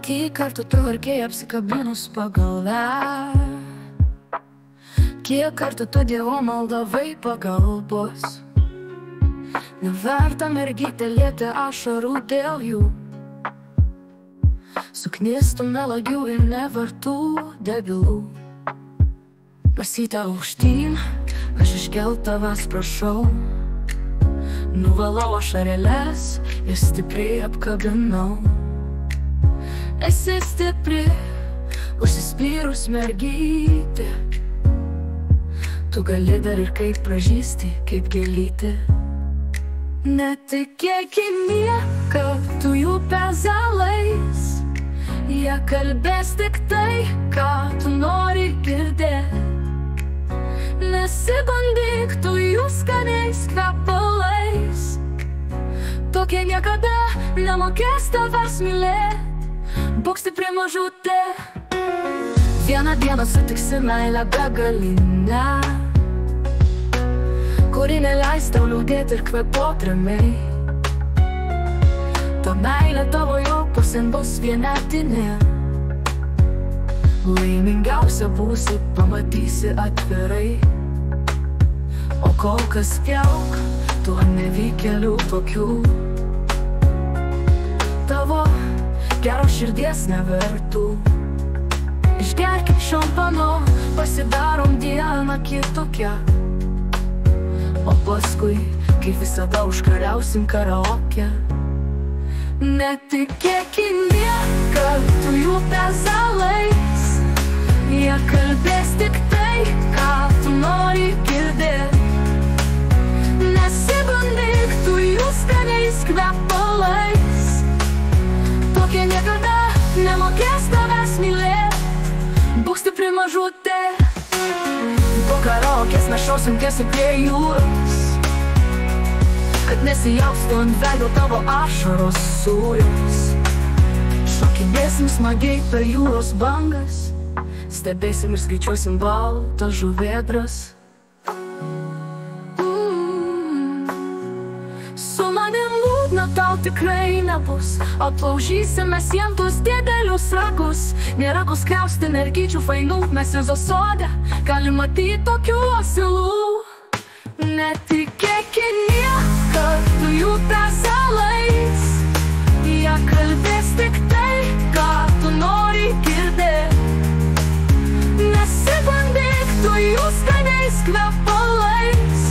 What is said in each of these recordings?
Kiek kartų tu vargiai apsikabinus pagalvę, kiek kartų tu Dievo maldavai pagalbos. Neverta mergytė lieti ašarų dėl jų, suknistų melagių ir nevertų debilų. Pasytę aukštyn, aš iškelt tavęs prašau, nuvalau ašareles ir stipriai apkabinau. Esi stipri, užsispyrus mergytė, tu gali dar ir kaip pražysti, kaip gėlytė. Netikėk į nieką, tu jų pezalais, jie kalbės tik tai, ką tu nori girdėt. Nesibandyk tu jų skaniais kvepalais, tokie niekada nemokės tavęs mylėt. Būk stipri mažutė, vieną dieną sutiksi meilę begalinę, kuri neleis tau liūdėt ir kvėpuot ramiai. Ta meilė tavo jau pusėn bus vienetinė, laimingiausia būsi, pamatysi atvirai. O kol kas spjauk tuo nevykėlių tokių, tavo gero širdies nevertų. Išgerkim šampano, pasidarom dieną kitokią, o paskui, kaip visada, užkariausim karaoke. Netikėk į nieką, tu jų pezalais, jie kalbės tik tai, ką tu nori girdėt. Nesibandyk tu jų skaniais kvepalais, tokie niekada nemokės tavęs mylėt. Būk stipri mažutė, po karaokės mes šausim tiesiai prie jūros, kad nesijaustų ant veido tavo ašaros sūrios. Šokinėsim smagiai per jūros bangas, stebėsim ir skaičiuosim baltas žuvėdras. Su manim liūdna tau tikrai nebus, aplaužysime sientus didelius ragus. Nėra ko skriausti mergyčių fainų, mes Juzo sode galim matyti tokių asilų. Netikėk į nieką, tu jų pezalais, jie kalbės tik tai, ką tu nori girdėt. Nesibandyk tu jų skaniais kvepalais,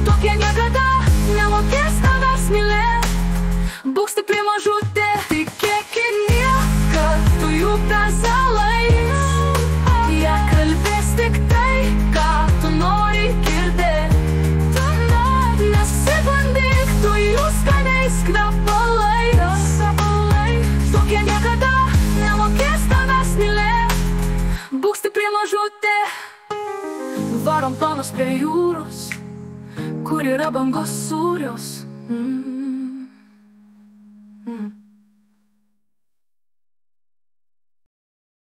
tokie niekada nemokės tavęs mylėt. Būk stipri mažutė, tikėk į nieką, tu jų pezalais, jie kalbės tik tai, ką tu nori girdėt. Nesibandyk tu jų skaniais kvepalais, tokie niekada nemokės tavęs mylėt. Būk stipri mažutė, varom planos prie jūros, kur yra bangos sūrios.